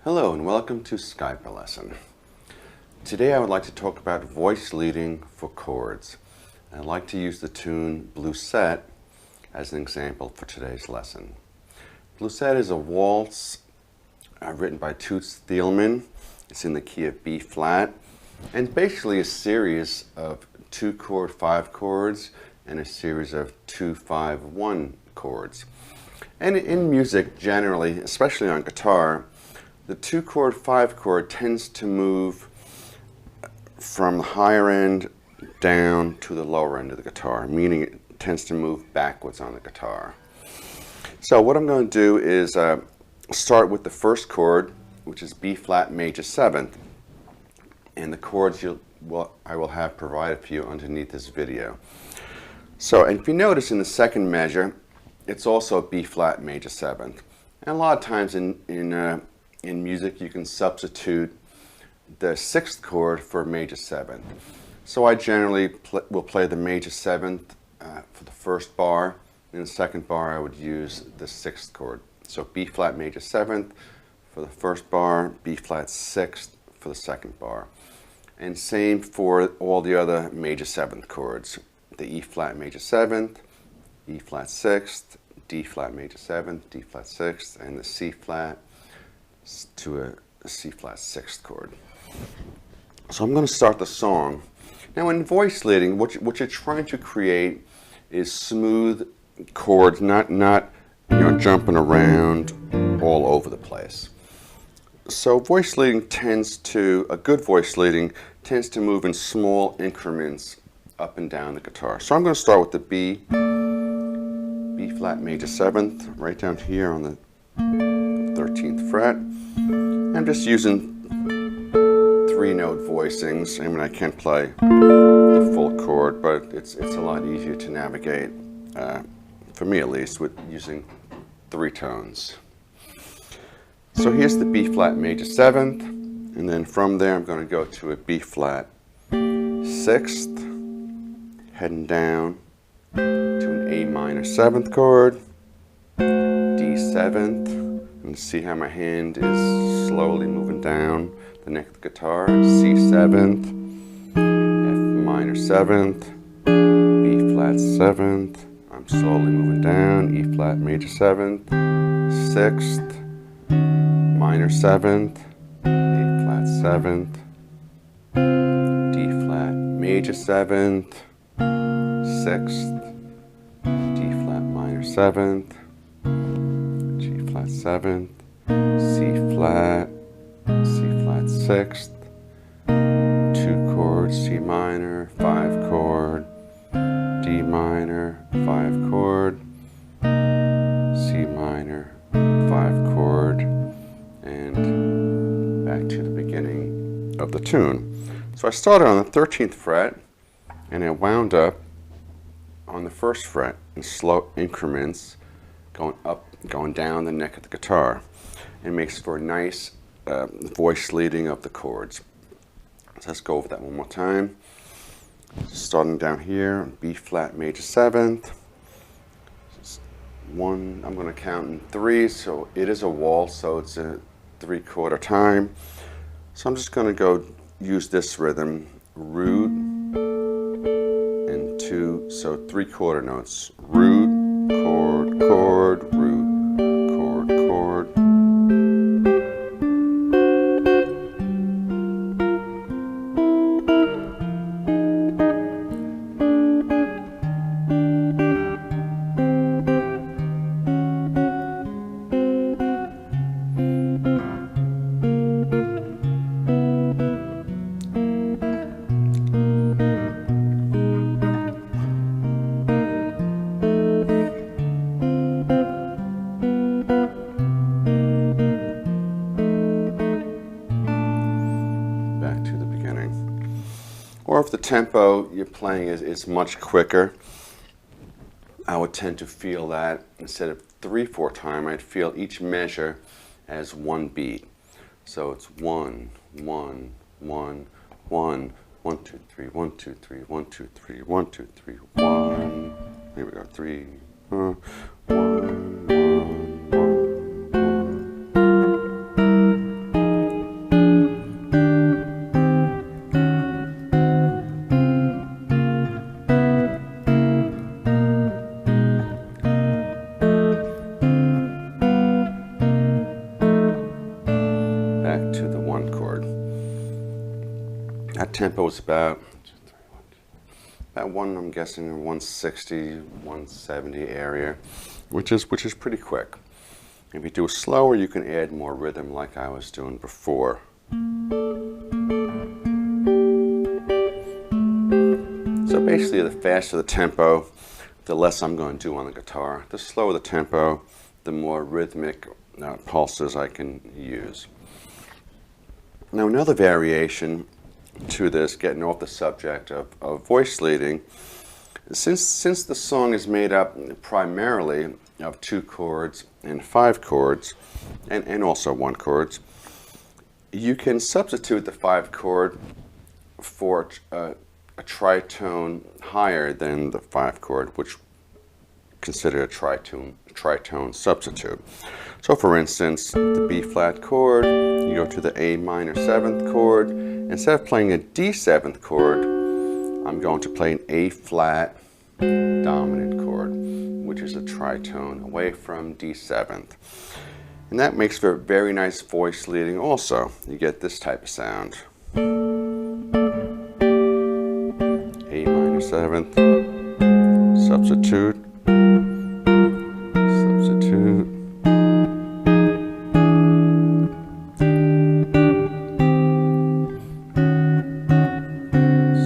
Hello and welcome to Skype lesson. Today I would like to talk about voice leading for chords. I'd like to use the tune Blusette as an example for today's lesson. Blusette is a waltz written by Toots Thielman. It's in the key of B flat and basically a series of 2-chord 5 chords and a series of 2-5-1 chords. And in music generally, especially on guitar, the 2-chord 5-chord tends to move from the higher end down to the lower end of the guitar, meaning it tends to move backwards on the guitar. So what I'm going to do is start with the first chord, which is B flat major 7th, and the chords I will have provided for you underneath this video. So, and if you notice in the second measure, it's also B flat major 7th. And a lot of times in music you can substitute the 6th chord for major 7th. So I generally will play the major 7th for the first bar. In the second bar I would use the 6th chord. So B flat major 7th for the first bar, B flat 6th for the second bar. And same for all the other major 7th chords. The E flat major 7th, E flat 6th, D flat major 7th, D flat 6th, and the C flat to a C flat 6th chord. So I'm going to start the song. Now in voice leading, what you're trying to create is smooth chords, not jumping around all over the place. So voice leading a good voice leading tends to move in small increments up and down the guitar. So I'm going to start with the B flat major 7th, right down here on the 13th fret. I'm just using 3-note voicings. I mean, I can't play the full chord, but it's a lot easier to navigate, for me at least, with using 3 tones. So here's the B flat major 7th, and then from there I'm going to go to a B flat 6th, heading down to an A minor 7th chord, D 7th, and see how my hand is slowly moving down the neck of the guitar, C 7th, F minor 7th, B flat 7th, I'm slowly moving down, E flat major 7th, 6th, minor 7th, A flat 7th, D flat major 7th, 6th, D flat minor 7th, G flat 7th, C flat 6th, 2 chords, C minor, 5 chord, D minor, 5 chord, C minor, 5 chord, and back to the beginning of the tune. So I started on the 13th fret and I wound up on the 1st fret in slow increments, going up, going down the neck of the guitar. It makes for a nice voice leading of the chords. So let's go over that one more time. Starting down here, B flat major 7th. I'm going to count in 3, so it is a waltz, so it's a 3/4 time. So I'm just going to go use this rhythm, root and 2, so 3/4 notes, root, chord, chord, root, chord, chord. Or if the tempo you're playing is much quicker, I would tend to feel that instead of 3/4 time, I'd feel each measure as one beat. So it's 1, 1, 1, 1, 1, 2, 3, 1, 2, 3, 1, 2, 3, 1, 2, 3, 1. Here we go, 3, 1, 1, 1, 1. tempo is about one, I'm guessing 160, 170 area, which is pretty quick. If you do it slower, you can add more rhythm like I was doing before. So basically, the faster the tempo, the less I'm going to do on the guitar. The slower the tempo, the more rhythmic pulses I can use. Now another variation to this, getting off the subject of voice leading, since the song is made up primarily of 2 chords and 5 chords, and also 1 chords, you can substitute the 5 chord for a tritone higher than the 5 chord, which considered a tritone substitute. So for instance, the B flat chord, you go to the A minor 7th chord. Instead of playing a D 7th chord, I'm going to play an A flat dominant chord, which is a tritone away from D 7th. And that makes for very nice voice leading also. You get this type of sound. A minor 7th, substitute, substitute,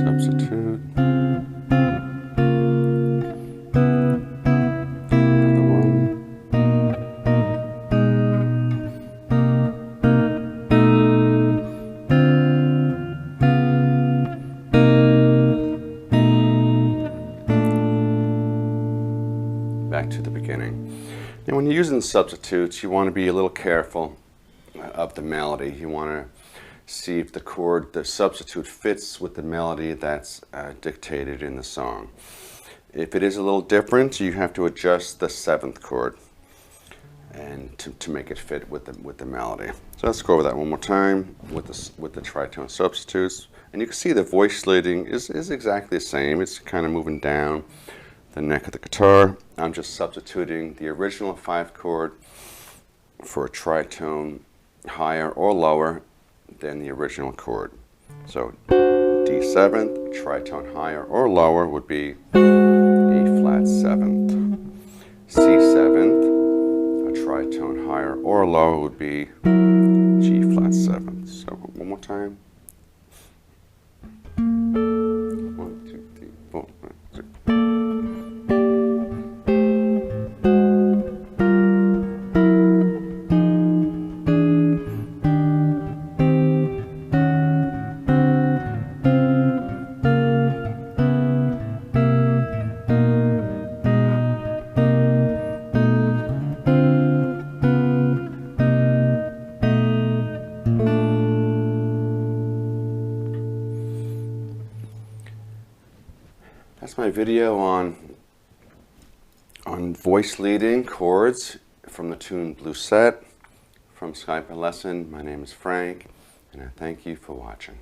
substitute, another one, back to the beginning. And when you're using substitutes, you want to be a little careful of the melody. You want to see if the substitute fits with the melody that's dictated in the song. If it is a little different, you have to adjust the 7th chord and to make it fit with the melody. So let's go over that one more time with the tritone substitutes. And you can see the voice leading is exactly the same. It's kind of moving down the neck of the guitar. I'm just substituting the original 5 chord for a tritone higher or lower than the original chord. So D 7th, tritone higher or lower would be A flat 7th. C 7th, a tritone higher or lower would be G flat 7th. So one more time. 1, 2, 3, 4, 5, 6. That's my video on voice leading chords from the tune Blusette from Skype lesson. My name is Frank, and I thank you for watching.